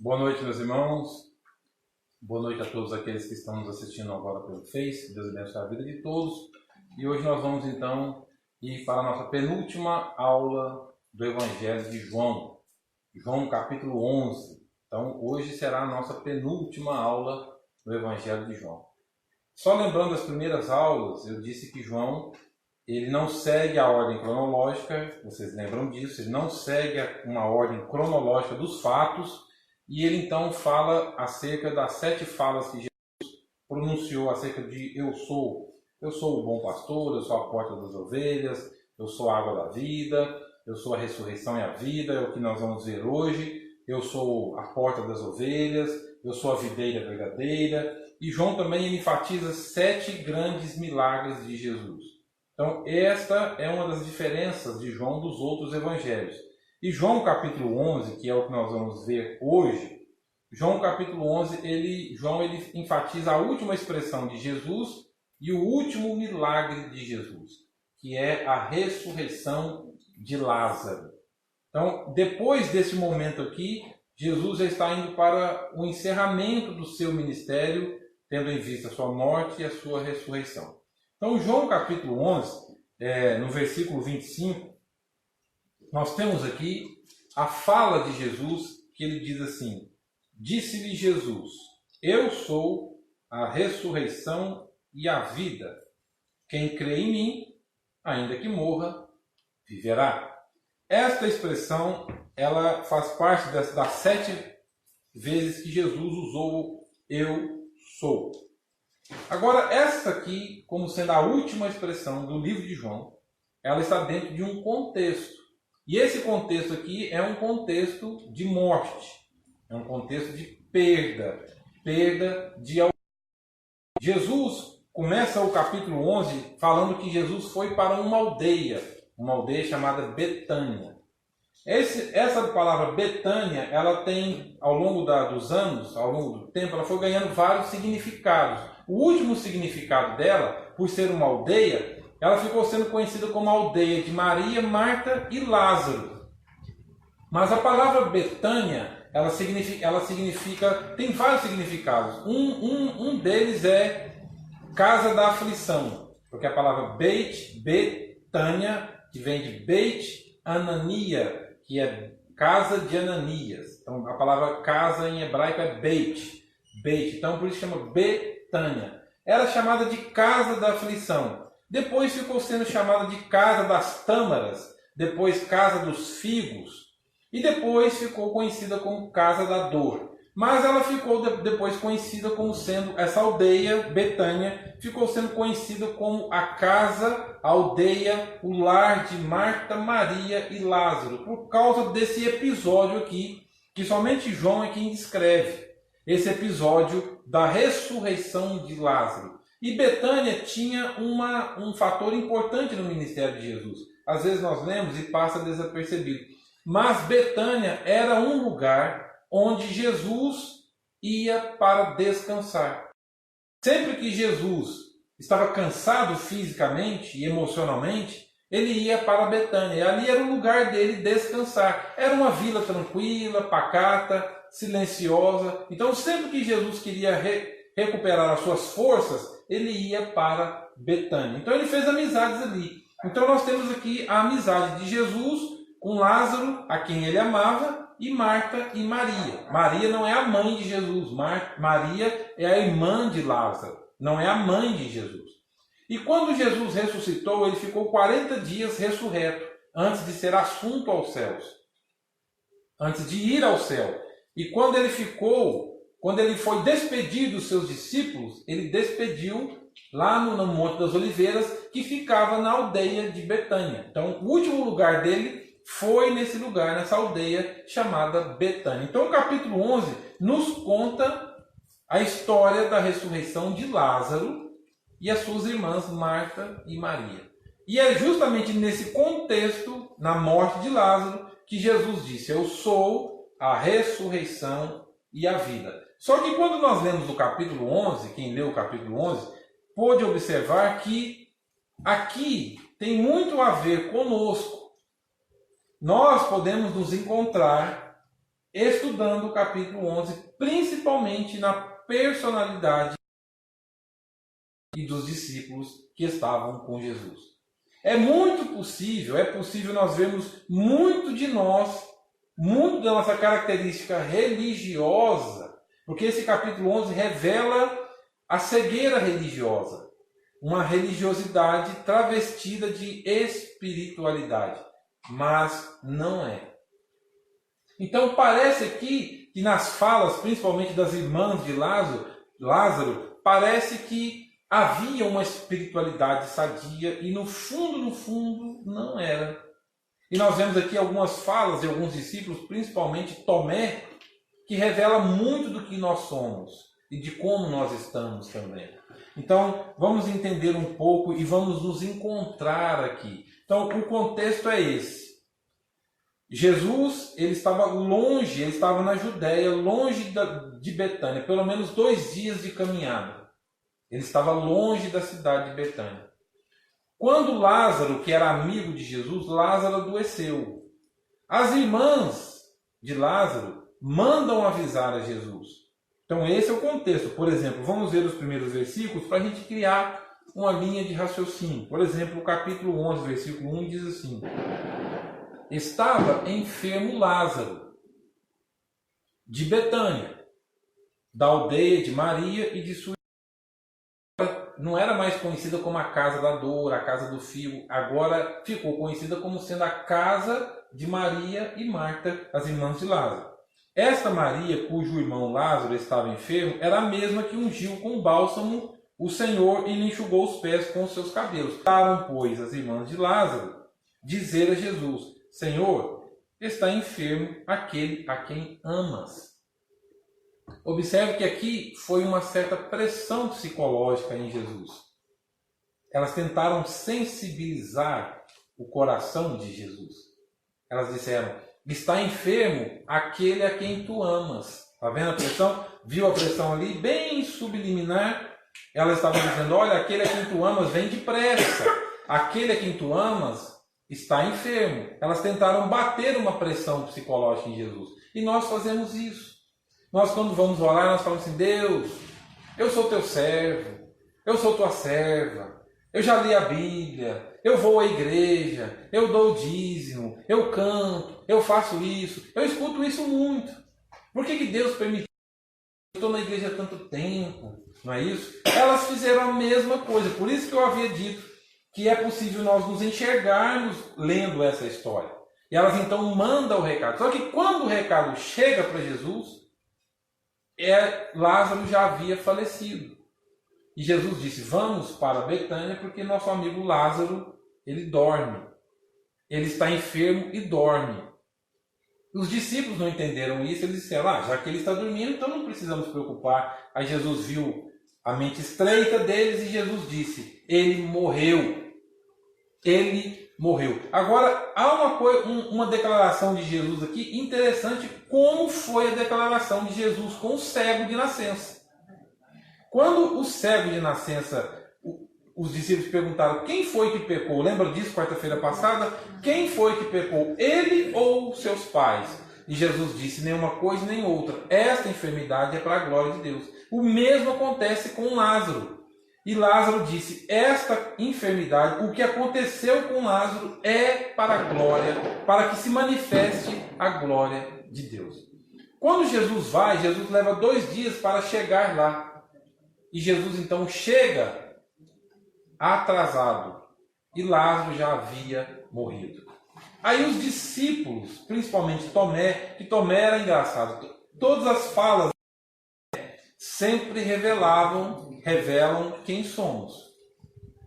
Boa noite, meus irmãos. Boa noite a todos aqueles que estão nos assistindo agora pelo Face. Deus abençoe a vida de todos. E hoje nós vamos então ir para a nossa penúltima aula do Evangelho de João. João capítulo 11. Então hoje será a nossa penúltima aula do Evangelho de João. Só lembrando as primeiras aulas, eu disse que João ele não segue a ordem cronológica, vocês lembram disso, ele não segue uma ordem cronológica dos fatos, e ele então fala acerca das 7 falas que Jesus pronunciou acerca de eu sou o bom pastor, eu sou a porta das ovelhas, eu sou a água da vida, eu sou a ressurreição e a vida, é o que nós vamos ver hoje, eu sou a porta das ovelhas, eu sou a videira verdadeira, e João também enfatiza 7 grandes milagres de Jesus. Então, esta é uma das diferenças de João dos outros evangelhos. E João capítulo 11, que é o que nós vamos ver hoje, João capítulo 11, João enfatiza a última expressão de Jesus e o último milagre de Jesus, que é a ressurreição de Lázaro. Então, depois desse momento aqui, Jesus já está indo para o encerramento do seu ministério, tendo em vista a sua morte e a sua ressurreição. Então, João capítulo 11, no versículo 25, nós temos aqui a fala de Jesus, que ele diz assim: disse-lhe Jesus, eu sou a ressurreição e a vida. Quem crê em mim, ainda que morra, viverá. Esta expressão, ela faz parte das 7 vezes que Jesus usou eu sou. Agora, esta aqui, como sendo a última expressão do livro de João, ela está dentro de um contexto. E esse contexto aqui é um contexto de morte, é um contexto de perda de Jesus começa o capítulo 11 falando que Jesus foi para uma aldeia chamada Betânia. Essa palavra Betânia, ela tem, ao longo dos anos, ao longo do tempo, ela foi ganhando vários significados. O último significado dela, por ser uma aldeia, ela ficou sendo conhecida como a aldeia de Maria, Marta e Lázaro. Mas a palavra Betânia, ela significa, tem vários significados. Um deles é casa da aflição, porque a palavra Betânia, que vem de Beit Anania, que é casa de Ananias. Então a palavra casa em hebraico é Beit. Então por isso chama Betânia. Era chamada de casa da aflição. Depois ficou sendo chamada de casa das tâmaras, depois casa dos figos, e depois ficou conhecida como casa da dor. Mas ela ficou depois conhecida como sendo, essa aldeia, Betânia, ficou sendo conhecida como a casa, a aldeia, o lar de Marta, Maria e Lázaro, por causa desse episódio aqui, que somente João é quem descreve, esse episódio da ressurreição de Lázaro. E Betânia tinha um fator importante no ministério de Jesus. Às vezes nós lemos e passa desapercebido. Mas Betânia era um lugar onde Jesus ia para descansar. Sempre que Jesus estava cansado fisicamente e emocionalmente, ele ia para Betânia. E ali era o lugar dele descansar. Era uma vila tranquila, pacata, silenciosa. Então sempre que Jesus queria recuperar as suas forças, ele ia para Betânia. Então ele fez amizades ali. Então nós temos aqui a amizade de Jesus com Lázaro, a quem ele amava, e Marta e Maria. Maria não é a mãe de Jesus. Maria é a irmã de Lázaro. Não é a mãe de Jesus. E quando Jesus ressuscitou, ele ficou 40 dias ressurreto, antes de ser assunto aos céus. Antes de ir ao céu. E quando ele foi despedir dos seus discípulos, ele despediu lá no Monte das Oliveiras, que ficava na aldeia de Betânia. Então, o último lugar dele foi nesse lugar, nessa aldeia chamada Betânia. Então, o capítulo 11 nos conta a história da ressurreição de Lázaro e as suas irmãs Marta e Maria. E é justamente nesse contexto, na morte de Lázaro, que Jesus disse: eu sou a ressurreição e a vida. Só que quando nós lemos o capítulo 11, quem leu o capítulo 11, pôde observar que aqui tem muito a ver conosco. Nós podemos nos encontrar estudando o capítulo 11, principalmente na personalidade e dos discípulos que estavam com Jesus. É possível nós vermos muito de nós, muito da nossa característica religiosa, porque esse capítulo 11 revela a cegueira religiosa, uma religiosidade travestida de espiritualidade, mas não é. Então parece aqui que nas falas, principalmente das irmãs de Lázaro, parece que havia uma espiritualidade sadia e no fundo, não era. E nós vemos aqui algumas falas de alguns discípulos, principalmente Tomé, que revela muito do que nós somos e de como nós estamos também. Então, vamos entender um pouco e vamos nos encontrar aqui. Então, o contexto é esse. Jesus, ele estava na Judéia, longe de Betânia, pelo menos 2 dias de caminhada. Ele estava longe da cidade de Betânia. Quando Lázaro, que era amigo de Jesus, Lázaro adoeceu. As irmãs de Lázaro mandam avisar a Jesus. Então esse é o contexto. Por exemplo, vamos ver os primeiros versículos para a gente criar uma linha de raciocínio. Por exemplo, o capítulo 11, versículo 1 diz assim: estava enfermo Lázaro, de Betânia, da aldeia de Maria e de sua irmã. Não era mais conhecida como a casa da dor, a casa do fio, agora ficou conhecida como sendo a casa de Maria e Marta, as irmãs de Lázaro. Esta Maria, cujo irmão Lázaro estava enfermo, era a mesma que ungiu com bálsamo o Senhor e lhe enxugou os pés com os seus cabelos. Tentaram, pois, as irmãs de Lázaro dizer a Jesus: Senhor, está enfermo aquele a quem amas. Observe que aqui foi uma certa pressão psicológica em Jesus. Elas tentaram sensibilizar o coração de Jesus. Elas disseram: está enfermo aquele a quem tu amas. Está vendo a pressão? Viu a pressão ali? Bem subliminar. Elas estavam dizendo: olha, aquele a quem tu amas vem depressa. Aquele a quem tu amas está enfermo. Elas tentaram bater uma pressão psicológica em Jesus. E nós fazemos isso. Nós, quando vamos orar, nós falamos assim: Deus, eu sou teu servo, eu sou tua serva, eu já li a Bíblia, eu vou à igreja, eu dou o dízimo, eu canto, eu faço isso, eu escuto isso muito. Por que Deus permitiu? Eu estou na igreja há tanto tempo, não é isso? Elas fizeram a mesma coisa, por isso que eu havia dito que é possível nós nos enxergarmos lendo essa história. E elas então mandam o recado. Só que quando o recado chega para Jesus, Lázaro já havia falecido. E Jesus disse: vamos para Betânia, porque nosso amigo Lázaro, ele dorme. Ele está enfermo e dorme. Os discípulos não entenderam isso, eles disseram: já que ele está dormindo, então não precisamos nos preocupar. Aí Jesus viu a mente estreita deles e Jesus disse: ele morreu. Ele morreu. Agora, há uma declaração de Jesus aqui interessante, como foi a declaração de Jesus com o cego de nascença. Quando o cego de nascença, os discípulos perguntaram: quem foi que pecou? Lembra disso quarta-feira passada? Quem foi que pecou? Ele ou seus pais? E Jesus disse: nenhuma coisa nem outra. Esta enfermidade é para a glória de Deus. O mesmo acontece com Lázaro. E Lázaro disse: esta enfermidade, o que aconteceu com Lázaro é para a glória, para que se manifeste a glória de Deus. Quando Jesus leva 2 dias para chegar lá. E Jesus então chega atrasado. E Lázaro já havia morrido. Aí os discípulos, principalmente Tomé, que Tomé era engraçado, todas as falas sempre revelam quem somos.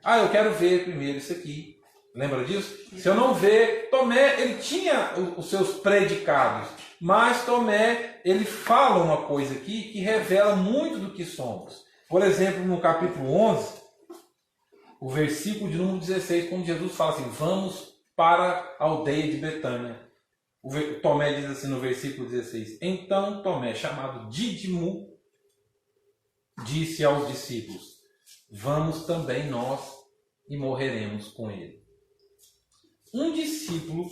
Eu quero ver primeiro isso aqui. Lembra disso? Se eu não ver, Tomé, ele tinha os seus predicados, mas Tomé, ele fala uma coisa aqui que revela muito do que somos. Por exemplo, no capítulo 11, o versículo de número 16, quando Jesus fala assim: vamos para a aldeia de Betânia. Tomé diz assim no versículo 16: então Tomé, chamado Dídimo, disse aos discípulos: vamos também nós e morreremos com ele. Um discípulo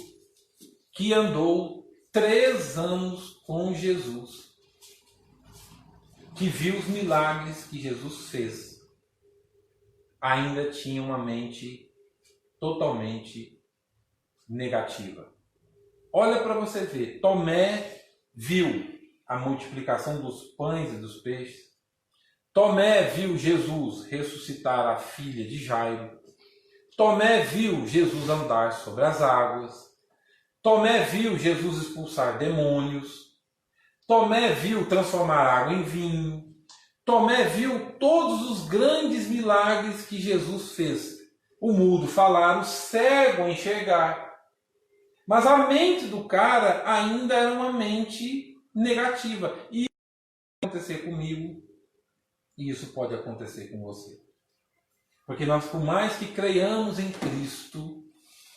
que andou 3 anos com Jesus, que viu os milagres que Jesus fez, ainda tinha uma mente totalmente negativa. Olha para você ver, Tomé viu a multiplicação dos pães e dos peixes. Tomé viu Jesus ressuscitar a filha de Jairo. Tomé viu Jesus andar sobre as águas. Tomé viu Jesus expulsar demônios. Tomé viu transformar água em vinho. Tomé viu todos os grandes milagres que Jesus fez. O mudo falar, o cego enxergar. Mas a mente do cara ainda era uma mente negativa. E isso pode acontecer comigo, e isso pode acontecer com você. Porque nós, por mais que creiamos em Cristo,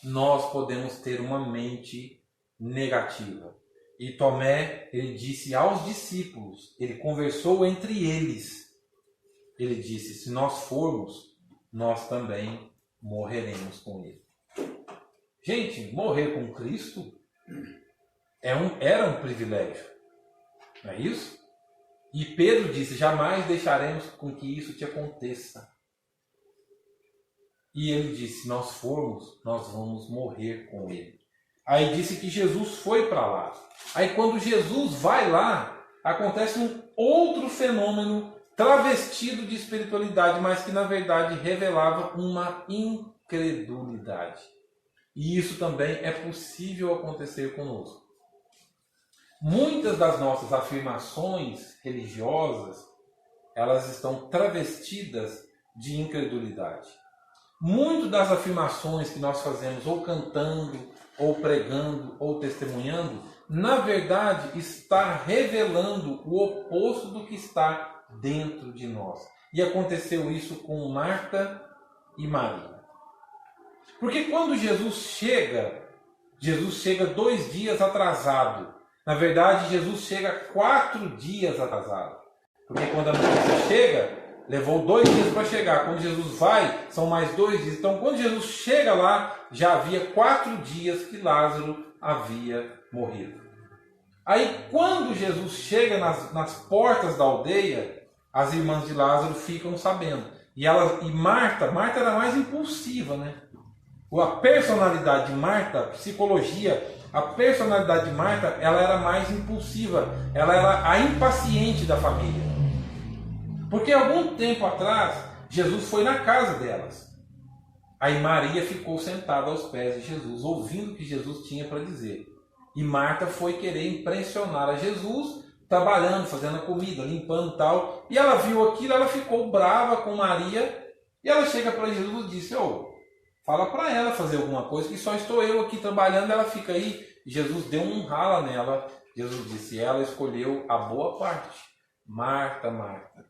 nós podemos ter uma mente negativa. E Tomé, ele disse aos discípulos, ele conversou entre eles. Ele disse, se nós formos, nós também morreremos com ele. Gente, morrer com Cristo era um privilégio. Não é isso? E Pedro disse, jamais deixaremos com que isso te aconteça. E ele disse, se nós formos, nós vamos morrer com ele. Aí disse que Jesus foi para lá. Aí quando Jesus vai lá, acontece um outro fenômeno travestido de espiritualidade, mas que na verdade revelava uma incredulidade. E isso também é possível acontecer conosco. Muitas das nossas afirmações religiosas, elas estão travestidas de incredulidade. Muitas das afirmações que nós fazemos ou cantando, ou pregando, ou testemunhando, na verdade está revelando o oposto do que está dentro de nós. E aconteceu isso com Marta e Maria. Porque quando Jesus chega 2 dias atrasado. Na verdade, Jesus chega 4 dias atrasado. Porque quando a notícia chega, levou 2 dias para chegar. Quando Jesus vai, são mais 2 dias. Então, quando Jesus chega lá, já havia 4 dias que Lázaro havia morrido. Aí, quando Jesus chega nas portas da aldeia, as irmãs de Lázaro ficam sabendo. E Marta era mais impulsiva, né? A personalidade de Marta, a psicologia, a personalidade de Marta, ela era mais impulsiva. Ela era a impaciente da família. Porque algum tempo atrás, Jesus foi na casa delas. Aí Maria ficou sentada aos pés de Jesus, ouvindo o que Jesus tinha para dizer. E Marta foi querer impressionar a Jesus, trabalhando, fazendo a comida, limpando e tal. E ela viu aquilo, ela ficou brava com Maria. E ela chega para Jesus e disse, fala para ela fazer alguma coisa, que só estou eu aqui trabalhando, ela fica aí. Jesus deu um rala nela. Jesus disse, ela escolheu a boa parte. Marta, Marta,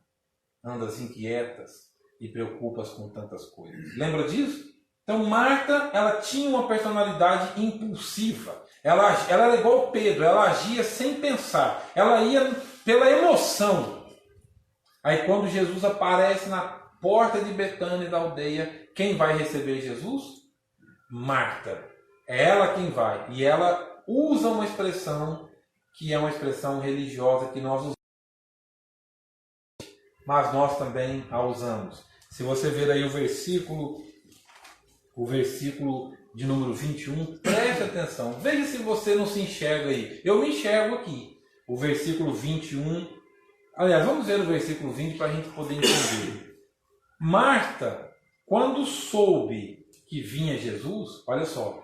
andas inquietas e preocupas com tantas coisas. Lembra disso? Então Marta, ela tinha uma personalidade impulsiva. Ela era igual Pedro, ela agia sem pensar. Ela ia pela emoção. Aí quando Jesus aparece na porta de Betânia, da aldeia, quem vai receber Jesus? Marta. É ela quem vai. E ela usa uma expressão que é uma expressão religiosa que nós usamos. Mas nós também a usamos. Se você ver aí o versículo de número 21, preste atenção. Veja se você não se enxerga aí. Eu me enxergo aqui. O versículo 21. Aliás, vamos ver o versículo 20 para a gente poder entender. Marta, quando soube que vinha Jesus, olha só,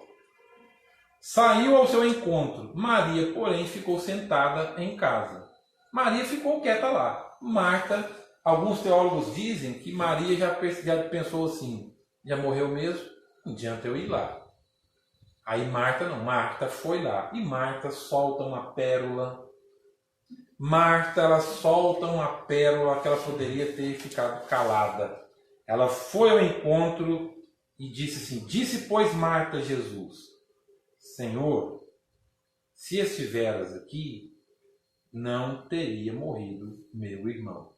saiu ao seu encontro. Maria, porém, ficou sentada em casa. Maria ficou quieta lá. Marta, alguns teólogos dizem que Maria já pensou assim, já morreu mesmo? Não adianta eu ir lá. Aí Marta não, Marta foi lá. E Marta solta uma pérola. Marta, ela solta uma pérola que ela poderia ter ficado calada. Ela foi ao encontro e disse assim, disse pois Marta a Jesus, Senhor, se estiveras aqui, não teria morrido meu irmão.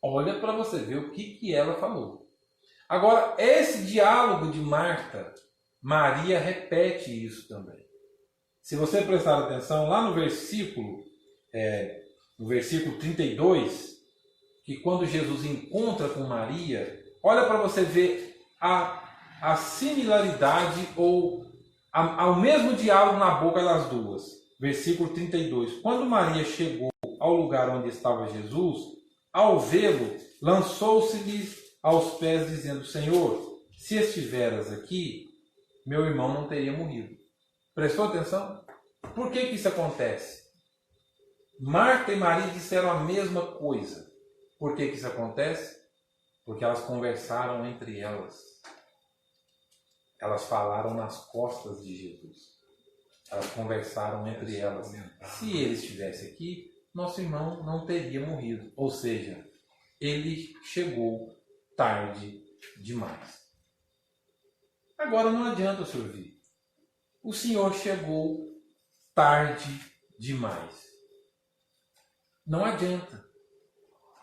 Olha para você ver o que ela falou. Agora, esse diálogo de Marta, Maria repete isso também. Se você prestar atenção, lá no versículo 32, que quando Jesus encontra com Maria, olha para você ver a similaridade ou ao mesmo diálogo na boca das duas. Versículo 32. Quando Maria chegou ao lugar onde estava Jesus, ao vê-lo, lançou-se-lhe aos pés, dizendo: Senhor, se estiveras aqui, meu irmão não teria morrido. Prestou atenção? Por que isso acontece? Marta e Maria disseram a mesma coisa. Por que isso acontece? Porque elas conversaram entre elas. Elas falaram nas costas de Jesus. Elas conversaram entre elas. Se ele estivesse aqui, nosso irmão não teria morrido. Ou seja, ele chegou tarde demais. Agora não adianta se ouvir. O Senhor chegou tarde demais. Não adianta.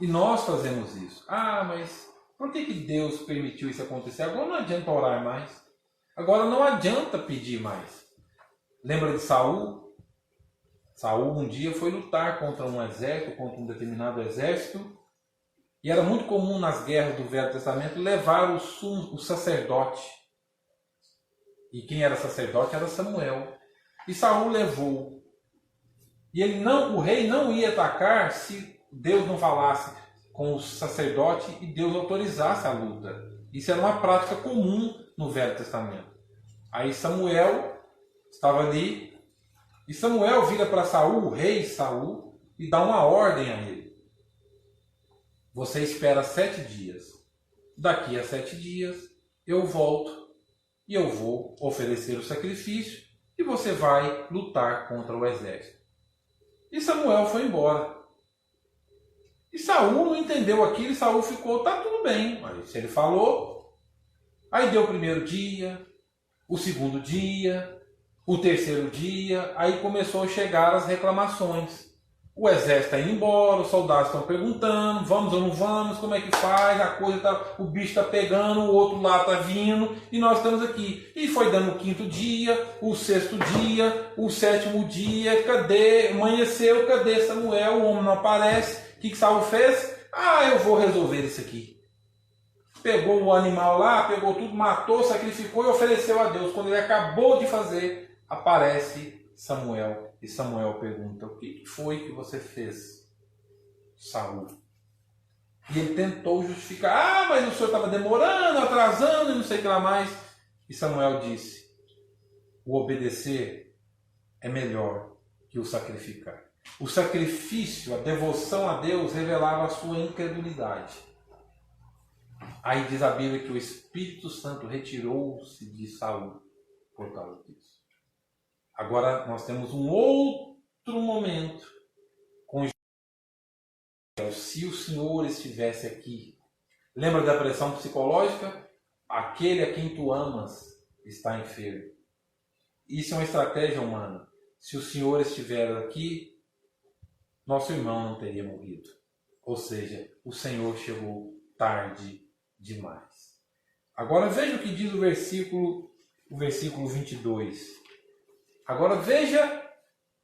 E nós fazemos isso. Ah, mas por que Deus permitiu isso acontecer? Agora não adianta orar mais. Agora não adianta pedir mais. Lembra de Saul? Saul um dia foi lutar contra um exército, contra um determinado exército. E era muito comum nas guerras do Velho Testamento levar o sacerdote. E quem era sacerdote era Samuel. E Saul levou. E o rei não ia atacar se Deus não falasse com o sacerdote e Deus autorizasse a luta. Isso era uma prática comum no Velho Testamento. Aí Samuel estava ali e Samuel vira para Saul, o rei Saul, e dá uma ordem a ele. Você espera 7 dias. Daqui a 7 dias eu volto e eu vou oferecer o sacrifício e você vai lutar contra o exército. E Samuel foi embora. E Saul não entendeu aquilo e Saul ficou, tá tudo bem. Mas se ele falou, aí deu o primeiro dia, o segundo dia, o terceiro dia, aí começou a chegar as reclamações. O exército está indo embora, os soldados estão perguntando, vamos ou não vamos, como é que faz, a coisa tá, o bicho está pegando, o outro lá está vindo, e nós estamos aqui. E foi dando o 5º dia, o 6º dia, o 7º dia, cadê? Amanheceu, cadê Samuel? O homem não aparece. O que Saul fez? Eu vou resolver isso aqui. Pegou o animal lá, pegou tudo, matou, sacrificou e ofereceu a Deus. Quando ele acabou de fazer, aparece Samuel. E Samuel pergunta: o que foi que você fez, Saul? E ele tentou justificar: mas o senhor estava demorando, atrasando e não sei o que lá mais. E Samuel disse: o obedecer é melhor que o sacrificar. O sacrifício, a devoção a Deus revelava a sua incredulidade. Aí diz a Bíblia que o Espírito Santo retirou-se de Saul por causa disso. Agora nós temos um outro momento com Jesus. Se o Senhor estivesse aqui. Lembra da pressão psicológica? Aquele a quem tu amas está enfermo. Isso é uma estratégia humana. Se o Senhor estiver aqui, nosso irmão não teria morrido. Ou seja, o Senhor chegou tarde demais. Agora veja o que diz o versículo 22. Agora veja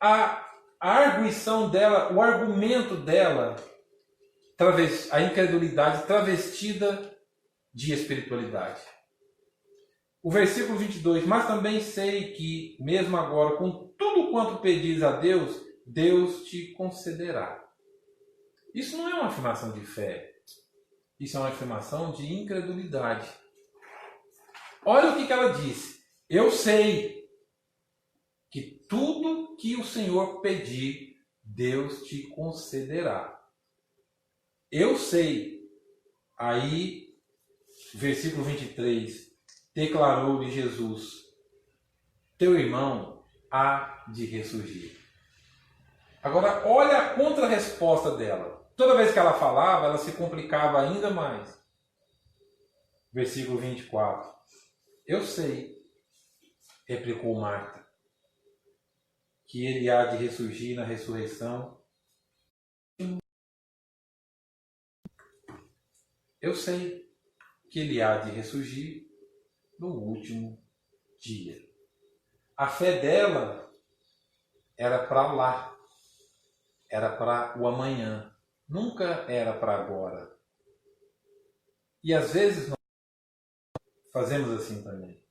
a arguição dela, o argumento dela, a incredulidade travestida de espiritualidade. O versículo 22, mas também sei que, mesmo agora, com tudo quanto pedis a Deus, Deus te concederá. Isso não é uma afirmação de fé, isso é uma afirmação de incredulidade. Olha o que ela disse: eu sei que tudo que o Senhor pedir, Deus te concederá. Eu sei. Aí, versículo 23, declarou-lhe Jesus: teu irmão há de ressurgir. Agora, olha a contra-resposta dela. Toda vez que ela falava, ela se complicava ainda mais. Versículo 24. Eu sei, replicou Marta, que ele há de ressurgir na ressurreição. Eu sei que ele há de ressurgir no último dia. A fé dela era para lá, era para o amanhã, nunca era para agora. E às vezes nós fazemos assim também.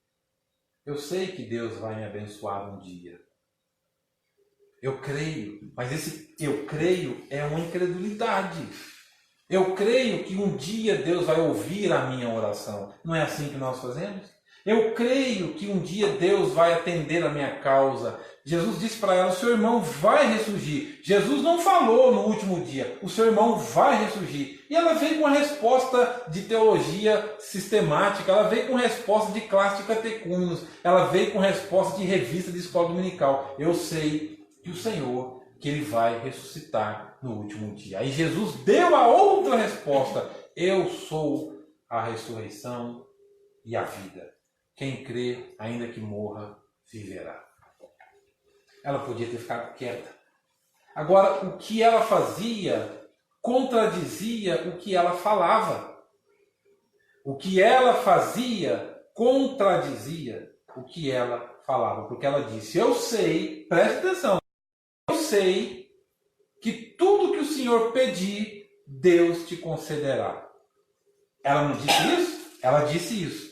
Eu sei que Deus vai me abençoar um dia. Eu creio, mas esse eu creio é uma incredulidade. Eu creio que um dia Deus vai ouvir a minha oração. Não é assim que nós fazemos? Eu creio que um dia Deus vai atender a minha causa. Jesus disse para ela, o seu irmão vai ressurgir. Jesus não falou no último dia, o seu irmão vai ressurgir. E ela veio com uma resposta de teologia sistemática, ela veio com resposta de classe de catecúmenos, ela veio com resposta de revista de escola dominical. Eu sei que o Senhor, que Ele vai ressuscitar no último dia. Aí Jesus deu a outra resposta, eu sou a ressurreição e a vida. Quem crê, ainda que morra, viverá. Ela podia ter ficado quieta. Agora, o que ela fazia contradizia o que ela falava. O que ela fazia contradizia o que ela falava. Porque ela disse, eu sei, preste atenção, eu sei que tudo que o Senhor pedir, Deus te concederá. Ela não disse isso? Ela disse isso.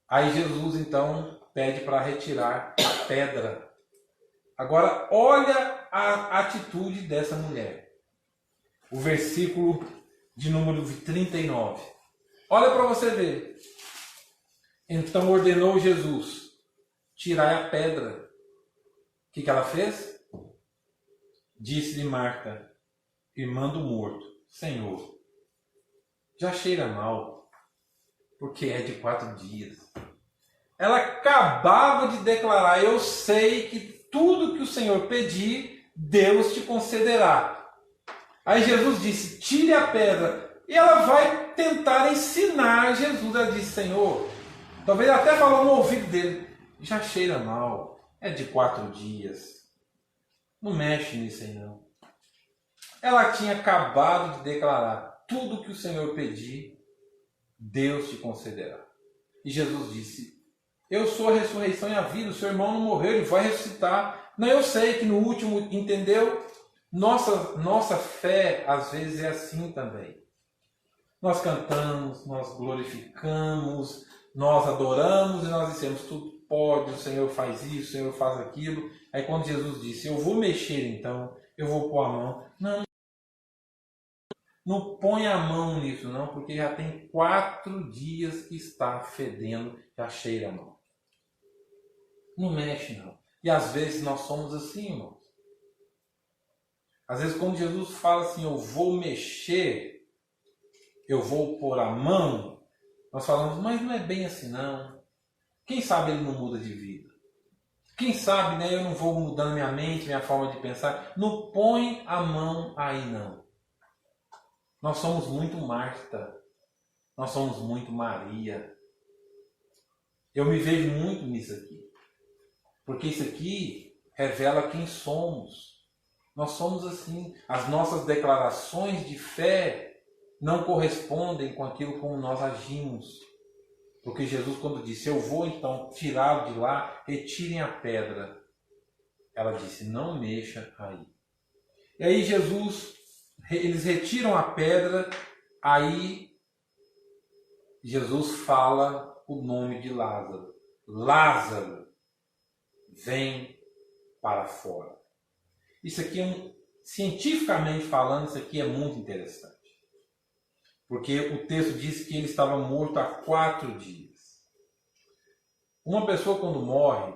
Aí Jesus então pede para retirar a pedra. Agora olha a atitude dessa mulher. O versículo de número 39. Olha para você ver. Então ordenou Jesus, tirai a pedra. O que ela fez? Disse-lhe Marta, irmã do morto, Senhor, já cheira mal, porque é de 4 dias. Ela acabava de declarar, eu sei que tudo que o Senhor pedir, Deus te concederá. Aí Jesus disse, tire a pedra. E ela vai tentar ensinar Jesus. Ela disse, Senhor, talvez até falou no ouvido dele, já cheira mal, é de 4 dias. Não mexe nisso aí não. Ela tinha acabado de declarar, tudo que o Senhor pedir, Deus te concederá. E Jesus disse, eu sou a ressurreição e a vida, o seu irmão não morreu, ele vai ressuscitar. Não, eu sei que no último, entendeu? Nossa fé, às vezes, é assim também. Nós cantamos, nós glorificamos, nós adoramos e nós dizemos, tudo pode, o Senhor faz isso, o Senhor faz aquilo. Aí quando Jesus disse, eu vou mexer então, eu vou pôr a mão. Não põe a mão nisso não, porque já tem 4 dias que está fedendo, já cheira mal. Não mexe não. E às vezes nós somos assim, irmãos. Às vezes quando Jesus fala assim, eu vou mexer, eu vou pôr a mão, nós falamos, mas não é bem assim não. Quem sabe ele não muda de vida? Quem sabe, né, eu não vou mudando minha mente, minha forma de pensar. Não põe a mão aí não. Nós somos muito Marta. Nós somos muito Maria. Eu me vejo muito nisso aqui. Porque isso aqui revela quem somos. Nós somos assim. As nossas declarações de fé não correspondem com aquilo como nós agimos. Porque Jesus, quando disse, eu vou então tirá-lo de lá, retirem a pedra. Ela disse, não mexa aí. E aí Jesus, eles retiram a pedra, aí Jesus fala o nome de Lázaro. Lázaro, vem para fora. Isso aqui cientificamente falando, isso aqui é muito interessante. Porque o texto diz que ele estava morto há 4 dias. Uma pessoa quando morre,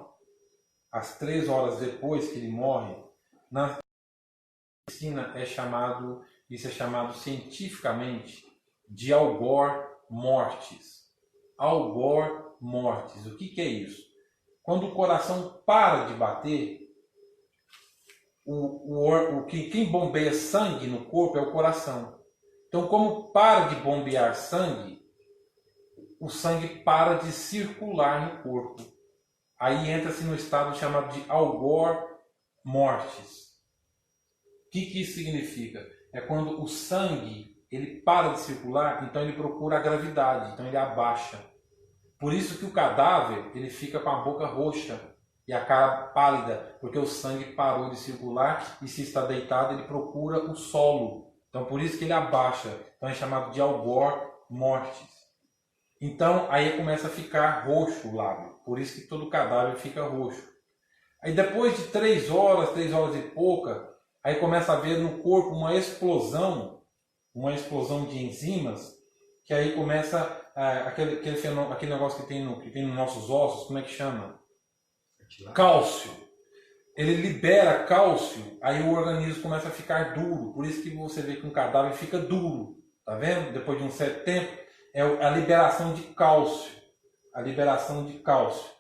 às 3 horas depois que ele morre, na medicina isso é chamado cientificamente de algor mortis. Algor mortis. O que é isso? Quando o coração para de bater, quem bombeia sangue no corpo é o coração. Então, como para de bombear sangue, o sangue para de circular no corpo. Aí entra-se no estado chamado de algor mortis. O que isso significa? É quando o sangue ele para de circular, então ele procura a gravidade, então ele abaixa. Por isso que o cadáver ele fica com a boca roxa. e a cara pálida, porque o sangue parou de circular e se está deitado ele procura o solo. Então por isso que ele abaixa. Então é chamado de algor mortis. Então aí começa a ficar roxo o lábio. Por isso que todo cadáver fica roxo. Aí depois de 3 horas e pouca, aí começa a haver no corpo uma explosão de enzimas, que aí começa aquele negócio que tem nos nossos ossos, como é que chama? Cálcio. Ele libera cálcio, aí o organismo começa a ficar duro. Por isso que você vê que um cadáver fica duro. Tá vendo? Depois de um certo tempo, é a liberação de cálcio. A liberação de cálcio.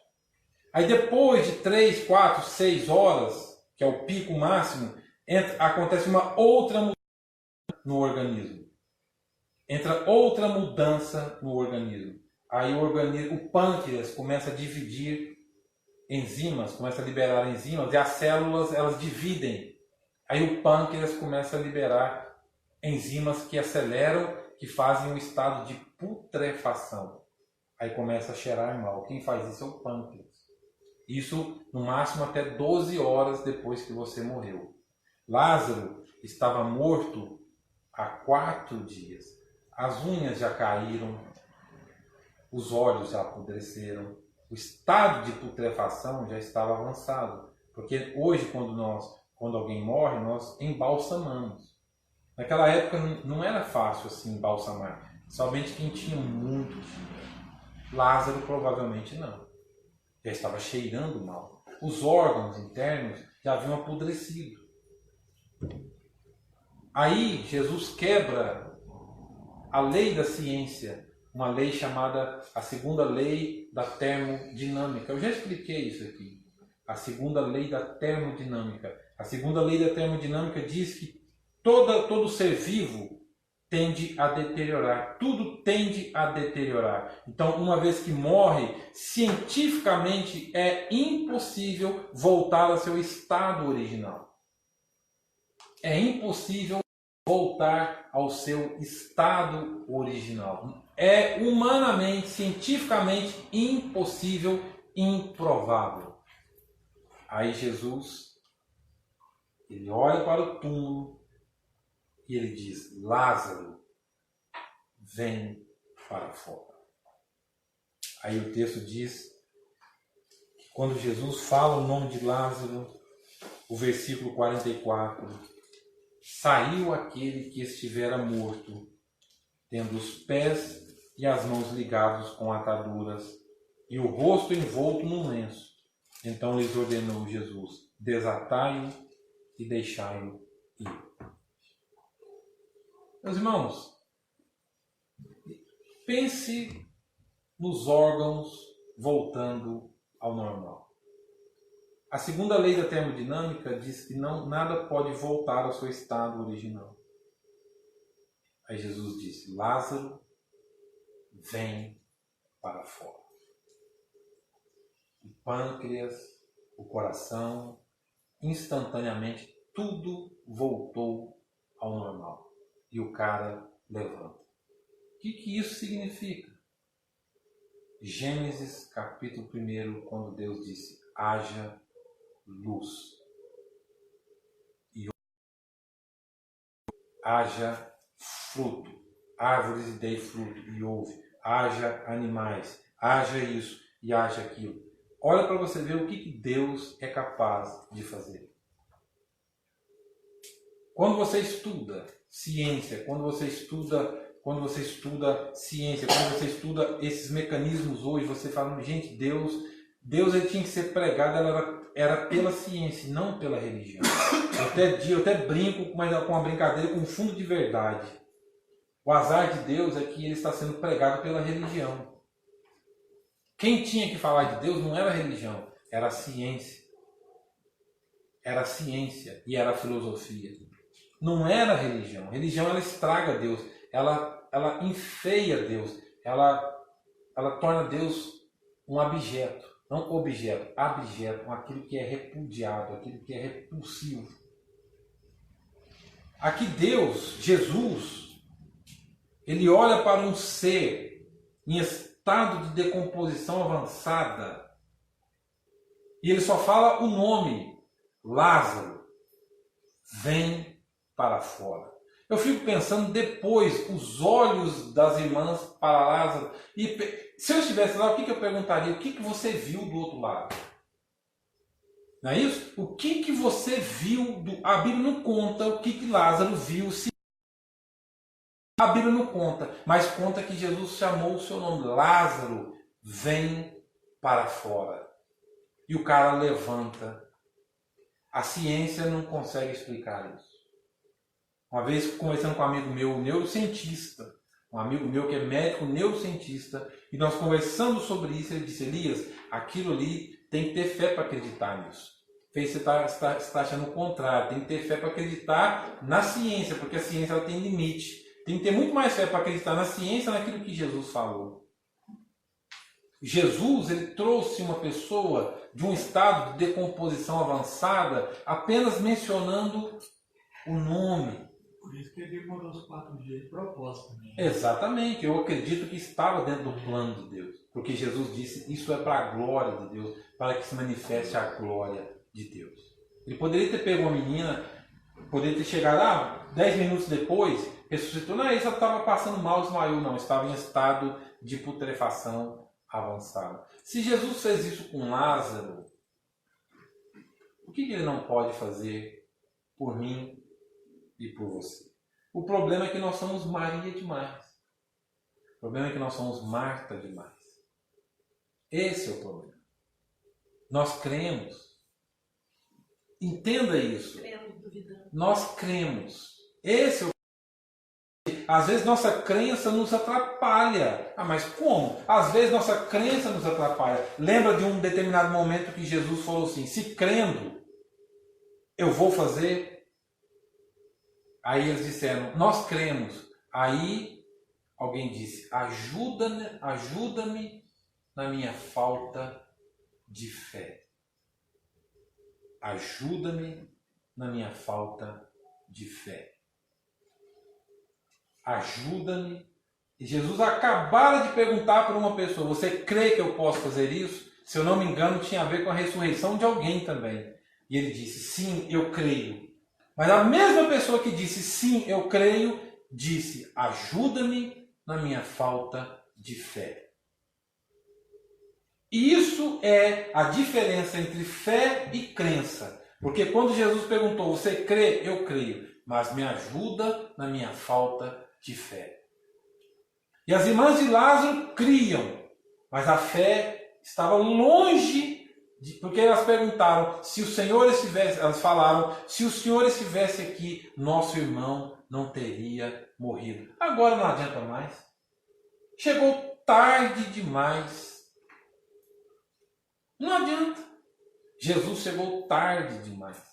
Aí depois de 3, 4, 6 horas, que é o pico máximo, acontece uma outra mudança no organismo. Entra outra mudança no organismo. Aí o pâncreas começa a dividir enzimas, começa a liberar enzimas, e as células elas dividem. Aí o pâncreas começa a liberar enzimas que aceleram, que fazem um estado de putrefação. Aí começa a cheirar mal. Quem faz isso é o pâncreas. Isso no máximo até 12 horas depois que você morreu. Lázaro estava morto há 4 dias. As unhas já caíram, os olhos já apodreceram, o estado de putrefação já estava avançado. Porque hoje, quando alguém morre, nós embalsamamos. Naquela época não era fácil assim embalsamar, somente quem tinha muito dinheiro. Lázaro provavelmente não. Já estava cheirando mal. Os órgãos internos já haviam apodrecido. Aí Jesus quebra a lei da ciência, uma lei chamada a segunda lei da termodinâmica. Eu já expliquei isso aqui. A segunda lei da termodinâmica. A segunda lei da termodinâmica diz que todo ser vivo tende a deteriorar. Tudo tende a deteriorar. Então, uma vez que morre, cientificamente é impossível voltar ao seu estado original. É impossível voltar ao seu estado original. É humanamente, cientificamente impossível, improvável. Aí Jesus, ele olha para o túmulo e ele diz: Lázaro, vem para fora. Aí o texto diz que quando Jesus fala o nome de Lázaro, o versículo 44, saiu aquele que estivera morto, tendo os pés e as mãos ligados com ataduras e o rosto envolto num lenço. Então lhes ordenou Jesus: desatai-o e deixai-o ir. Meus irmãos, pense nos órgãos voltando ao normal. A segunda lei da termodinâmica diz que nada pode voltar ao seu estado original. Aí Jesus disse: Lázaro, vem para fora. O pâncreas, o coração, instantaneamente tudo voltou ao normal. E o cara levanta. O que isso significa? Gênesis capítulo 1, quando Deus disse: haja luz. E haja fruto. Árvores e dei fruto. E houve. Haja animais. Haja isso e haja aquilo. Olha para você ver o que Deus é capaz de fazer. Quando você estuda ciência, quando você estuda ciência, quando você estuda esses mecanismos hoje, você fala: gente, Deus ele tinha que ser pregado, era pela ciência, não pela religião. Eu até brinco, mas com uma brincadeira com fundo de verdade. O azar de Deus é que ele está sendo pregado pela religião. Quem tinha que falar de Deus não era a religião, era a ciência. Era a ciência e era a filosofia. Não era a religião. A religião, ela estraga Deus, ela enfeia Deus, ela torna Deus um abjeto. Não objeto, abjeto, aquilo que é repudiado, aquilo que é repulsivo. Aqui Deus, Jesus, ele olha para um ser em estado de decomposição avançada E ele só fala o nome, Lázaro, vem para fora. Eu fico pensando depois, os olhos das irmãs para Lázaro. E se eu estivesse lá, o que eu perguntaria? O que você viu do outro lado? Não é isso? O que você viu? A Bíblia não conta o que Lázaro viu. A Bíblia não conta, mas conta que Jesus chamou o seu nome. Lázaro, vem para fora. E o cara levanta. A ciência não consegue explicar isso. Uma vez conversando com um amigo meu, neurocientista, um amigo meu que é médico neurocientista, e nós conversando sobre isso, ele disse: Elias, aquilo ali tem que ter fé para acreditar nisso. Você está achando o contrário, tem que ter fé para acreditar na ciência, porque a ciência ela tem limite. Tem que ter muito mais fé para acreditar na ciência naquilo que Jesus falou. Jesus, ele trouxe uma pessoa de um estado de decomposição avançada apenas mencionando o nome. Por isso que ele demorou os 4 dias de propósito também. Exatamente, eu acredito que estava dentro do plano de Deus. Porque Jesus disse, isso é para a glória de Deus, para que se manifeste a glória de Deus. Ele poderia ter pego uma menina, poderia ter chegado 10 minutos depois, ressuscitou, não, ele só estava passando mal, desmaiou, não, estava em estado de putrefação avançado. Se Jesus fez isso com Lázaro, o que ele não pode fazer por mim e por você? O problema é que nós somos Maria demais. O problema é que nós somos Marta demais. Esse é o problema. Nós cremos. Entenda isso. Nós cremos. Esse é o problema. Às vezes nossa crença nos atrapalha. Ah, mas como? Às vezes nossa crença nos atrapalha. Lembra de um determinado momento que Jesus falou assim: se crendo, eu vou fazer. Aí eles disseram, nós cremos. Aí alguém disse, ajuda-me na minha falta de fé. Ajuda-me na minha falta de fé. Ajuda-me. E Jesus acabara de perguntar para uma pessoa, você crê que eu posso fazer isso? Se eu não me engano, tinha a ver com a ressurreição de alguém também. E ele disse, sim, eu creio. Mas a mesma pessoa que disse sim, eu creio, disse ajuda-me na minha falta de fé. E isso é a diferença entre fé e crença. Porque quando Jesus perguntou, você crê? Eu creio. Mas me ajuda na minha falta de fé. E as irmãs de Lázaro criam. Mas a fé estava longe. Porque elas perguntaram se o Senhor estivesse, elas falaram, se o Senhor estivesse aqui, nosso irmão não teria morrido. Agora não adianta mais. Chegou tarde demais. Não adianta. Jesus chegou tarde demais.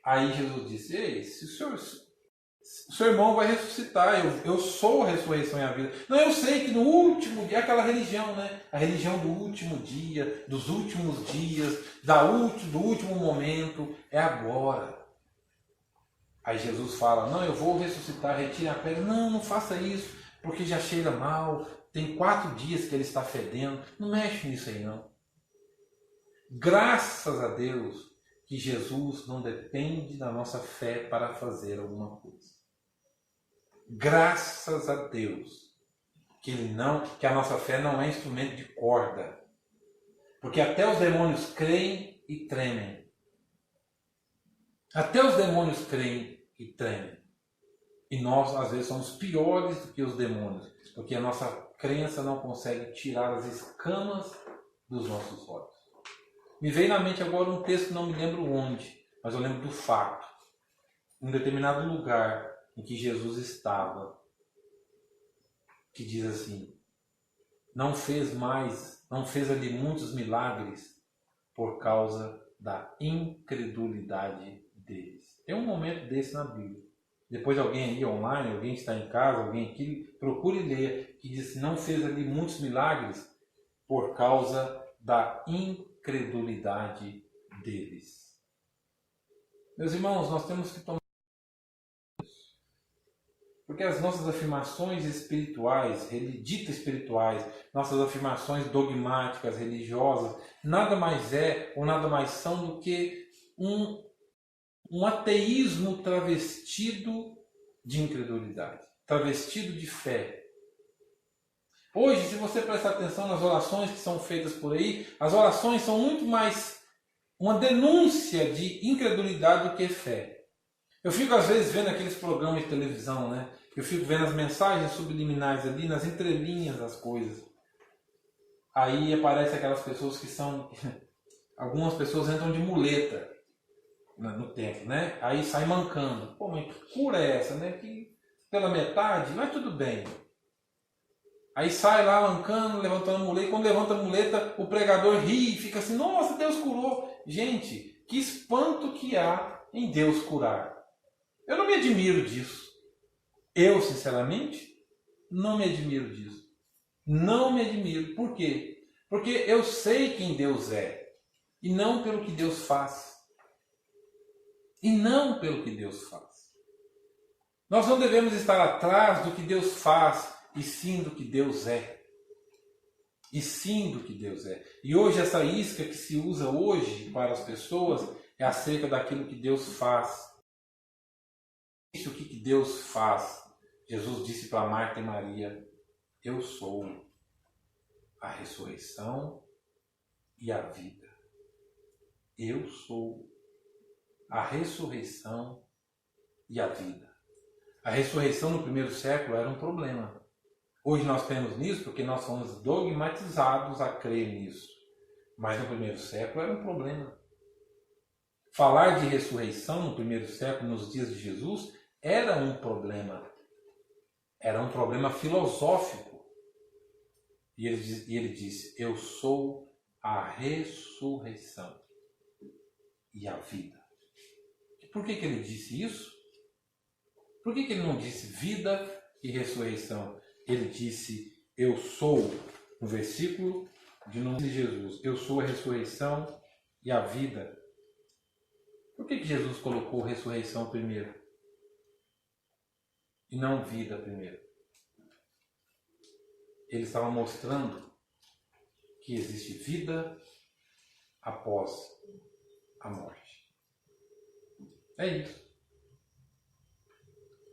Aí Jesus disse, ei, se o seu irmão vai ressuscitar, eu sou a ressurreição e a vida. Não, eu sei que no último dia, aquela religião, né? A religião do último dia, dos últimos dias, do último momento, é agora. Aí Jesus fala, não, eu vou ressuscitar, retire a pedra. Não, não faça isso, porque já cheira mal, tem 4 dias que ele está fedendo. Não mexe nisso aí, não. Graças a Deus que Jesus não depende da nossa fé para fazer alguma coisa. Graças a Deus que a nossa fé não é instrumento de corda. Porque até os demônios creem e tremem. Até os demônios creem e tremem. E nós, às vezes, somos piores do que os demônios. Porque a nossa crença não consegue tirar as escamas dos nossos olhos. Me veio na mente agora um texto, não me lembro onde, mas eu lembro do fato. Em um determinado lugar em que Jesus estava, que diz assim, não fez ali muitos milagres por causa da incredulidade deles. Tem um momento desse na Bíblia. Depois alguém aí online, alguém que está em casa, alguém aqui, procure ler, que diz assim, não fez ali muitos milagres por causa da incredulidade deles. Meus irmãos, nós temos que tomar. Porque as nossas afirmações espirituais, ditas espirituais, nossas afirmações dogmáticas, religiosas, nada mais é ou nada mais são do que um ateísmo travestido de incredulidade, travestido de fé. Hoje, se você prestar atenção nas orações que são feitas por aí, as orações são muito mais uma denúncia de incredulidade do que fé. Eu fico às vezes vendo aqueles programas de televisão, né? Eu fico vendo as mensagens subliminares ali, nas entrelinhas das coisas. Aí aparecem aquelas pessoas que são... Algumas pessoas entram de muleta no templo, né? Aí sai mancando. Pô, mas que cura é essa, né? Que pela metade, mas tudo bem. Aí sai lá mancando, levantando a muleta. E quando levanta a muleta, o pregador ri e fica assim, nossa, Deus curou. Gente, que espanto que há em Deus curar. Eu não me admiro disso. Eu, sinceramente, não me admiro disso. Não me admiro. Por quê? Porque eu sei quem Deus é. E não pelo que Deus faz. E não pelo que Deus faz. Nós não devemos estar atrás do que Deus faz, e sim do que Deus é. E sim do que Deus é. E hoje essa isca que se usa hoje para as pessoas é acerca daquilo que Deus faz. Isso o que Deus faz. Jesus disse para Marta e Maria, eu sou a ressurreição e a vida. Eu sou a ressurreição e a vida. A ressurreição no primeiro século era um problema. Hoje nós temos nisso porque nós fomos dogmatizados a crer nisso. Mas no primeiro século era um problema. Falar de ressurreição no primeiro século, nos dias de Jesus, era um problema. Era um problema filosófico. E ele disse, eu sou a ressurreição e a vida. E por que ele disse isso? Por que ele não disse vida e ressurreição? Ele disse, eu sou, no versículo de nome de Jesus, eu sou a ressurreição e a vida. Por que Jesus colocou ressurreição primeiro? E não vida primeiro? Ele estava mostrando que existe vida após a morte. É isso.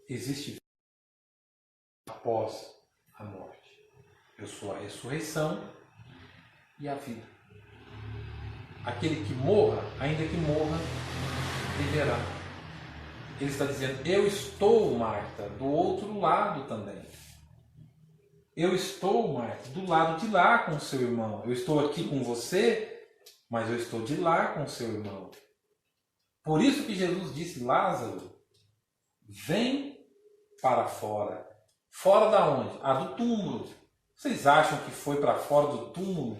Existe vida após a morte. Eu sou a ressurreição e a vida. Aquele que morra, ainda que morra, viverá. Ele está dizendo, eu estou, Marta, do outro lado também. Eu estou, Marta, do lado de lá com o seu irmão. Eu estou aqui com você, mas eu estou de lá com o seu irmão. Por isso que Jesus disse, Lázaro, vem para fora. Fora da onde? Do túmulo. Vocês acham que foi para fora do túmulo?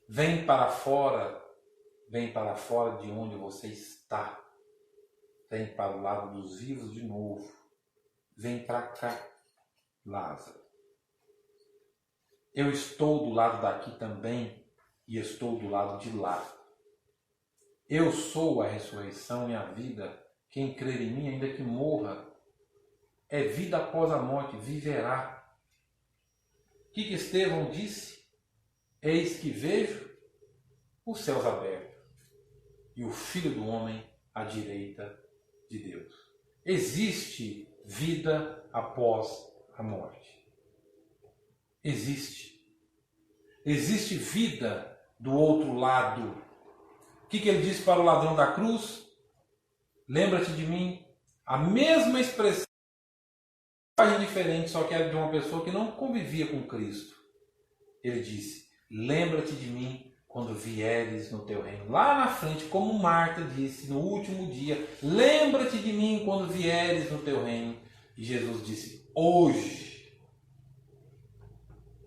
Vem para fora de onde você está. Vem para o lado dos vivos de novo. Vem para cá, Lázaro. Eu estou do lado daqui também e estou do lado de lá. Eu sou a ressurreição e a vida. Quem crer em mim, ainda que morra, é vida após a morte, viverá. O que Estevão disse? Eis que vejo os céus abertos e o Filho do Homem à direita de Deus. Existe vida após a morte. Existe. Existe vida do outro lado. O que ele disse para o ladrão da cruz? Lembra-te de mim. A mesma expressão, diferente, só que era de uma pessoa que não convivia com Cristo. Ele disse, lembra-te de mim quando vieres no teu reino. Lá na frente, como Marta disse, no último dia, lembra-te de mim quando vieres no teu reino. E Jesus disse, hoje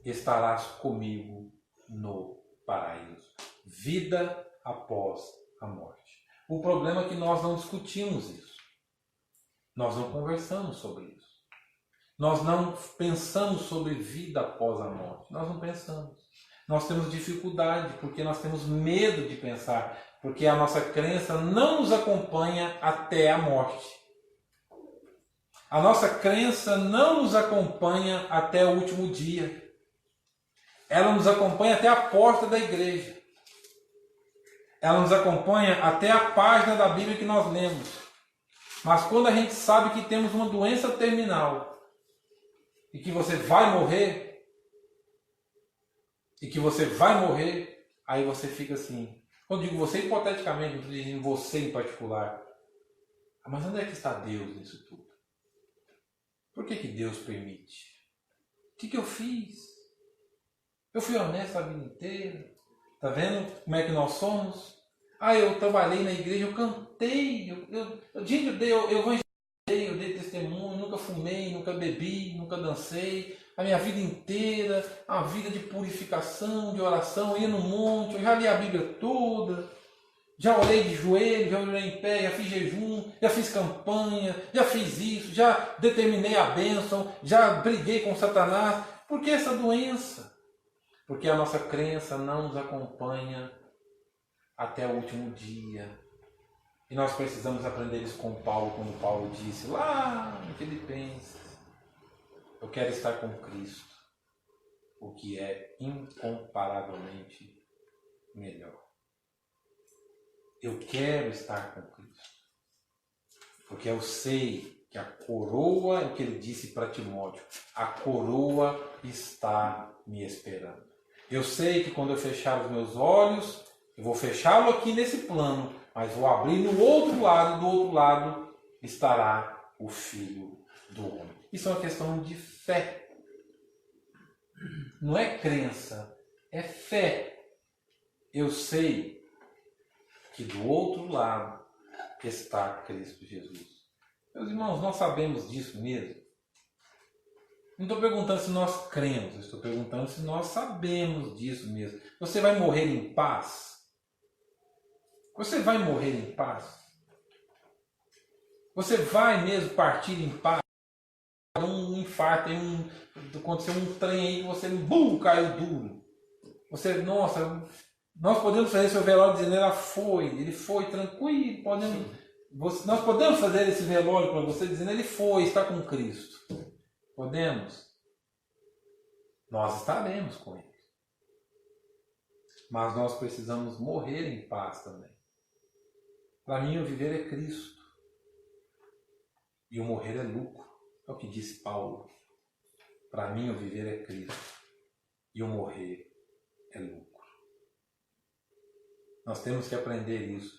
estarás comigo no paraíso. Vida após a morte. O problema é que nós não discutimos isso. Nós não conversamos sobre isso. Nós não pensamos sobre vida após a morte. Nós não pensamos. Nós temos dificuldade porque nós temos medo de pensar. Porque a nossa crença não nos acompanha até a morte. A nossa crença não nos acompanha até o último dia. Ela nos acompanha até a porta da igreja. Ela nos acompanha até a página da Bíblia que nós lemos. Mas quando a gente sabe que temos uma doença terminal e que você vai morrer, aí você fica assim. Quando digo você hipoteticamente, não estou dizendo você em particular. Mas onde é que está Deus nisso tudo? Por que Deus permite? O que eu fiz? Eu fui honesto a vida inteira. Está vendo como é que nós somos? Eu trabalhei na igreja, eu cantei, eu evangelizei, eu dei testemunho, nunca fumei, nunca bebi, nunca dancei. A minha vida inteira, a vida de purificação, de oração, eu ia no monte, eu já li a Bíblia toda, já orei de joelho, já orei em pé, já fiz jejum, já fiz campanha, já fiz isso, já determinei a bênção, já briguei com Satanás. Por que essa doença? Porque a nossa crença não nos acompanha até o último dia. E nós precisamos aprender isso com Paulo, quando Paulo disse lá em Filipenses: eu quero estar com Cristo, o que é incomparavelmente melhor. Eu quero estar com Cristo, porque eu sei que a coroa, é o que ele disse para Timóteo, a coroa está me esperando. Eu sei que quando eu fechar os meus olhos, eu vou fechá-lo aqui nesse plano, mas vou abrir no outro lado, do outro lado estará o Filho do Homem. Isso é uma questão de fé. Não é crença, é fé. Eu sei que do outro lado está Cristo Jesus. Meus irmãos, nós sabemos disso mesmo. Não estou perguntando se nós cremos, eu estou perguntando se nós sabemos disso mesmo. Você vai morrer em paz? Você vai morrer em paz? Você vai mesmo partir em paz? Um infarto, aconteceu um trem aí que você caiu duro. Nós podemos fazer esse velório dizendo ele foi tranquilo. Nós podemos fazer esse velório para você dizendo ele foi, está com Cristo. Podemos? Nós estaremos com Ele. Mas nós precisamos morrer em paz também. Para mim, o viver é Cristo. E o morrer é lucro. É o que disse Paulo. Para mim, o viver é Cristo. E o morrer é lucro. Nós temos que aprender isso.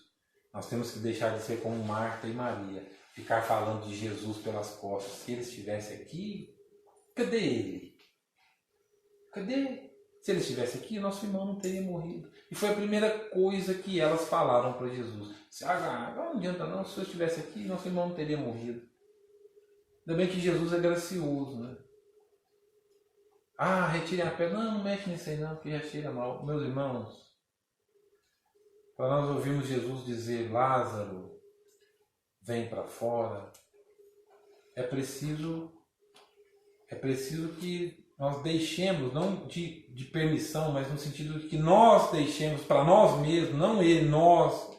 Nós temos que deixar de ser como Marta e Maria. Ficar falando de Jesus pelas costas. Se ele estivesse aqui, cadê ele? Cadê? Se ele estivesse aqui, nosso irmão não teria morrido. E foi a primeira coisa que elas falaram para Jesus. Não adianta não, se eu estivesse aqui, nosso irmão não teria morrido. Ainda bem que Jesus é gracioso, né? Retirem a pedra. Não mexe nisso aí não, porque já cheira mal. Meus irmãos, para nós ouvirmos Jesus dizer, Lázaro, vem para fora, é preciso que nós deixemos, não de permissão, mas no sentido de que nós deixemos para nós mesmos, não ele, nós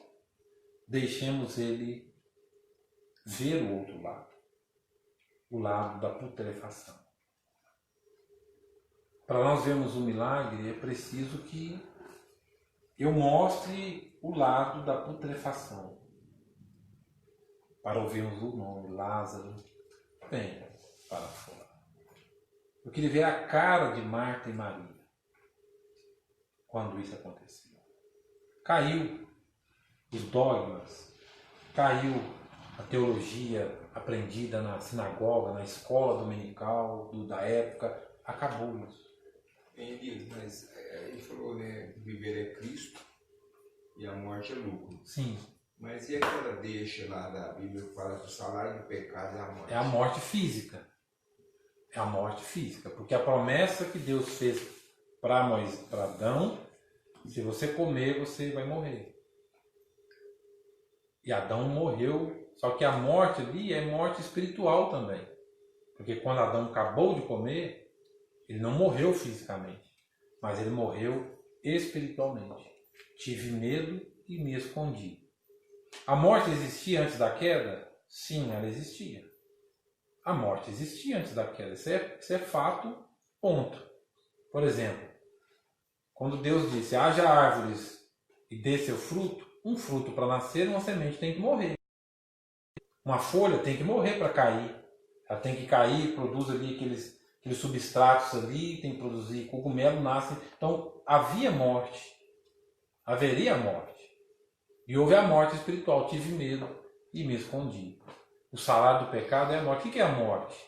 deixemos ele ver o outro lado, o lado da putrefação. Para nós vermos o milagre, é preciso que eu mostre o lado da putrefação. Para ouvirmos o nome, Lázaro, vem para fora. Eu queria ver a cara de Marta e Maria quando isso aconteceu. Caiu os dogmas, caiu a teologia aprendida na sinagoga, na escola dominical da época, acabou isso. Mas ele falou, né, viver é Cristo e a morte é lucro. Sim. Mas e aquela deixa lá da Bíblia que fala que o salário do pecado é a morte? É a morte física. É a morte física. Porque a promessa que Deus fez para Adão, se você comer, você vai morrer. E Adão morreu, só que a morte ali é morte espiritual também. Porque quando Adão acabou de comer, ele não morreu fisicamente, mas ele morreu espiritualmente. Tive medo e me escondi. A morte existia antes da queda? Sim, ela existia. A morte existia antes da queda. Isso é fato, ponto. Por exemplo, quando Deus disse, haja árvores e dê seu fruto, um fruto para nascer, uma semente tem que morrer. Uma folha tem que morrer para cair. Ela tem que cair, produz ali aqueles substratos ali, tem que produzir cogumelo, nasce. Então, havia morte. Haveria morte. E houve a morte espiritual. Tive medo e me escondi. O salário do pecado é a morte. O que é a morte?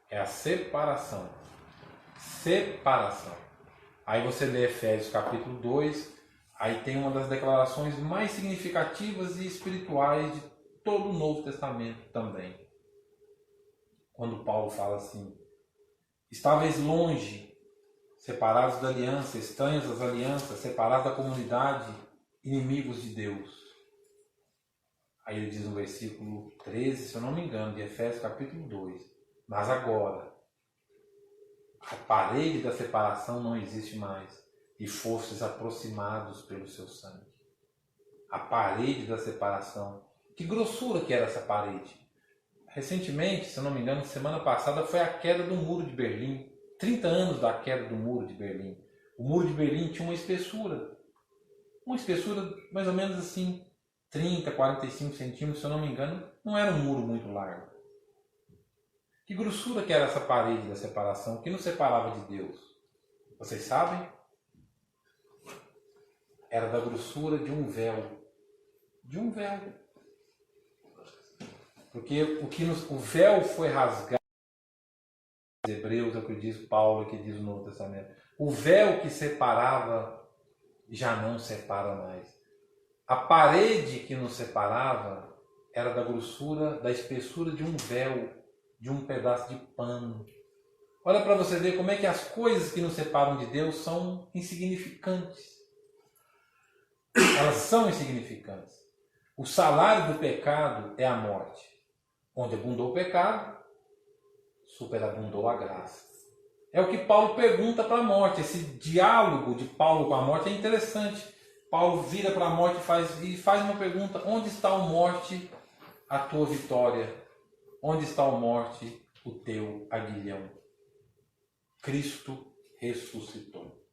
É a separação. Separação. Aí você lê Efésios capítulo 2, aí tem uma das declarações mais significativas e espirituais de todo o Novo Testamento também. Quando Paulo fala assim, estáveis longe, separados da aliança, estranhos das alianças, separados da comunidade, inimigos de Deus. Aí ele diz no versículo 13, se eu não me engano, de Efésios capítulo 2, mas agora, a parede da separação não existe mais, e fostes aproximados pelo seu sangue. A parede da separação. Que grossura que era essa parede? Recentemente, se eu não me engano, semana passada, foi a queda do Muro de Berlim. 30 anos da queda do Muro de Berlim. O Muro de Berlim tinha uma espessura mais ou menos assim, 30, 45 centímetros, se eu não me engano, não era um muro muito largo. Que grossura que era essa parede da separação, que nos separava de Deus? Vocês sabem? Era da grossura de um véu. De um véu. Porque o véu foi rasgado. Hebreus, é o que diz Paulo, é o que diz o Novo Testamento. O véu que separava já não separa mais. A parede que nos separava era da grossura, da espessura de um véu, de um pedaço de pano. Olha para você ver como é que as coisas que nos separam de Deus são insignificantes. Elas são insignificantes. O salário do pecado é a morte. Onde abundou o pecado, superabundou a graça. É o que Paulo pergunta para a morte. Esse diálogo de Paulo com a morte é interessante. Paulo vira para a morte e faz uma pergunta: onde está, a morte, a tua vitória? Onde está, a morte, o teu aguilhão? Cristo ressuscitou.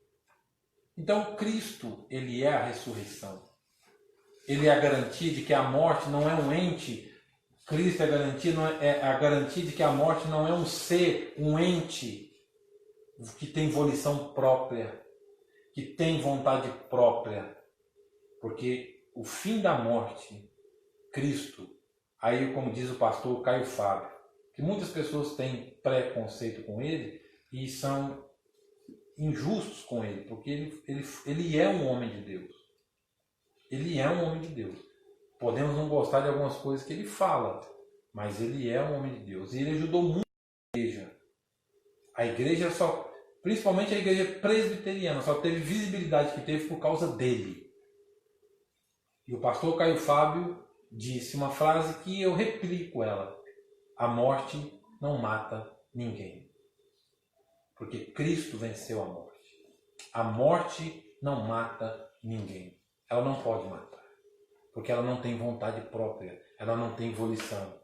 Então Cristo, ele é a ressurreição. Ele é a garantia de que a morte não é um ente. Cristo é a garantia de que a morte não é um ser, um ente que tem volição própria, que tem vontade própria. Porque o fim da morte, Cristo, aí como diz o pastor Caio Fábio, que muitas pessoas têm preconceito com ele e são injustos com ele, porque ele é um homem de Deus. Ele é um homem de Deus. Podemos não gostar de algumas coisas que ele fala, mas ele é um homem de Deus. E ele ajudou muito a igreja. A igreja só, principalmente a igreja presbiteriana, só teve visibilidade que teve por causa dele. E o pastor Caio Fábio disse uma frase que eu replico ela: a morte não mata ninguém. Porque Cristo venceu a morte. A morte não mata ninguém. Ela não pode matar. Porque ela não tem vontade própria. Ela não tem volição.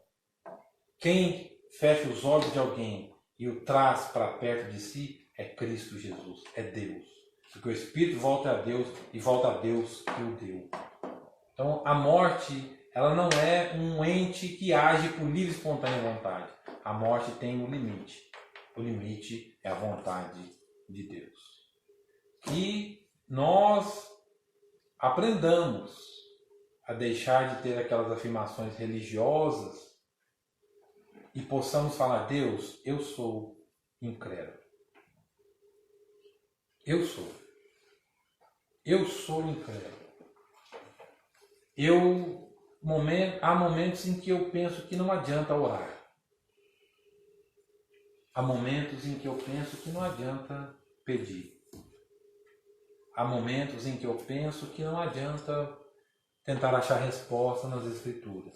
Quem fecha os olhos de alguém e o traz para perto de si é Cristo Jesus. É Deus. Porque o Espírito volta a Deus e volta a Deus que o deu. Então a morte, ela não é um ente que age por livre e espontânea vontade. A morte tem um limite. O limite é a vontade de Deus. Que nós aprendamos a deixar de ter aquelas afirmações religiosas e possamos falar: Deus, eu sou incrédulo. Eu sou. Eu sou incrédulo. Há momentos em que eu penso que não adianta orar. Há momentos em que eu penso que não adianta pedir. Há momentos em que eu penso que não adianta tentar achar resposta nas Escrituras.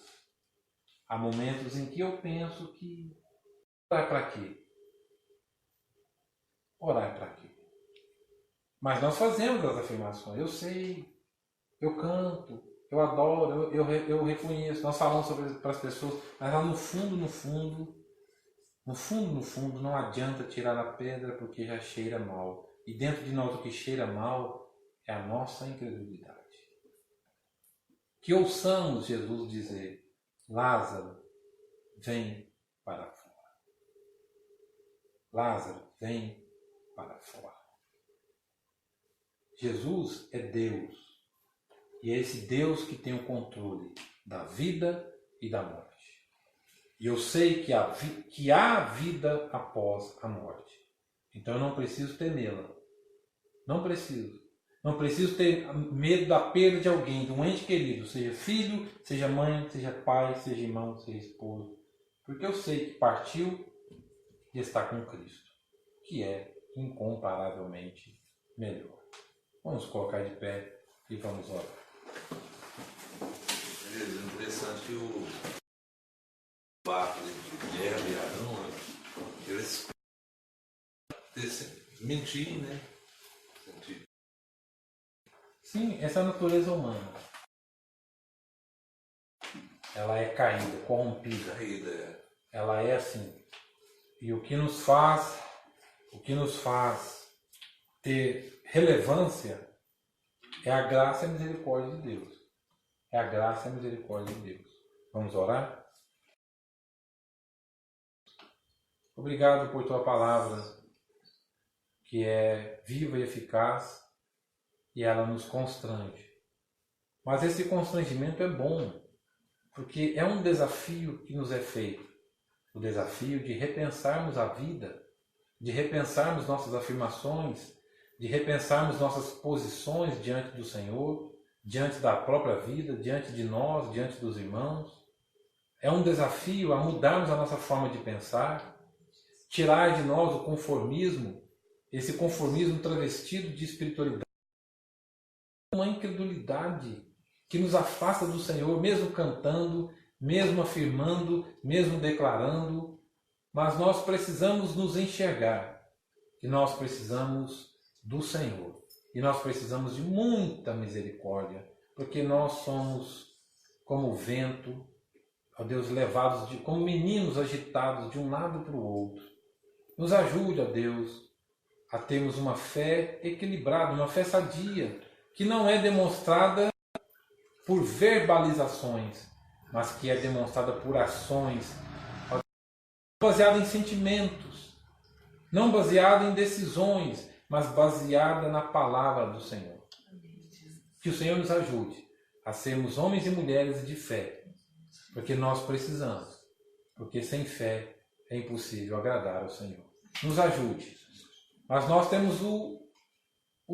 Há momentos em que eu penso que orar para quê? Orar para quê? Mas nós fazemos as afirmações. Eu sei, eu canto, eu adoro, eu reconheço. Nós falamos sobre para as pessoas, mas lá no fundo, no fundo, não adianta tirar a pedra porque já cheira mal. E dentro de nós o que cheira mal é a nossa incredulidade. Que ouçamos Jesus dizer: Lázaro, vem para fora. Lázaro, vem para fora. Jesus é Deus. E é esse Deus que tem o controle da vida e da morte. E eu sei que há vida após a morte. Então eu não preciso temê-la. Não preciso. Não preciso ter medo da perda de alguém, de um ente querido, seja filho, seja mãe, seja pai, seja irmão, seja esposo. Porque eu sei que partiu e está com Cristo, que é incomparavelmente melhor. Vamos colocar de pé e vamos orar. Beleza, interessante que o barco de Guerra e Arão, eles mentir, né? Sim, essa é a natureza humana. Ela é caída, corrompida. Ela é assim. E o que nos faz ter relevância é a graça e a misericórdia de Deus. É a graça e a misericórdia de Deus. Vamos orar? Obrigado por tua palavra, que é viva e eficaz, e ela nos constrange. Mas esse constrangimento é bom, porque é um desafio que nos é feito. O desafio de repensarmos a vida, de repensarmos nossas afirmações, de repensarmos nossas posições diante do Senhor, diante da própria vida, diante de nós, diante dos irmãos. É um desafio a mudarmos a nossa forma de pensar, tirar de nós o conformismo, esse conformismo travestido de espiritualidade, uma incredulidade que nos afasta do Senhor, mesmo cantando, mesmo afirmando, mesmo declarando. Mas nós precisamos nos enxergar, que nós precisamos do Senhor. E nós precisamos de muita misericórdia, porque nós somos como o vento, ó Deus, levados como meninos agitados de um lado para o outro. Nos ajude, ó Deus, a termos uma fé equilibrada, uma fé sadia, que não é demonstrada por verbalizações, mas que é demonstrada por ações, baseada em sentimentos, não baseada em decisões, mas baseada na palavra do Senhor. Que o Senhor nos ajude a sermos homens e mulheres de fé, porque nós precisamos, porque sem fé é impossível agradar ao Senhor. Nos ajude, mas nós temos o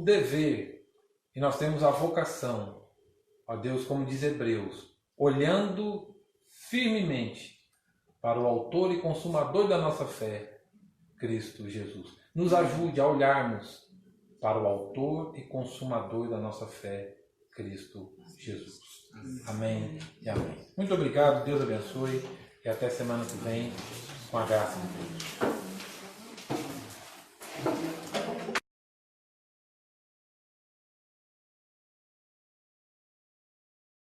dever e nós temos a vocação, ó Deus, como diz Hebreus, olhando firmemente para o autor e consumador da nossa fé, Cristo Jesus. Nos ajude a olharmos para o autor e consumador da nossa fé, Cristo Jesus. Amém e amém. Muito obrigado, Deus abençoe e até semana que vem, com a graça de Deus.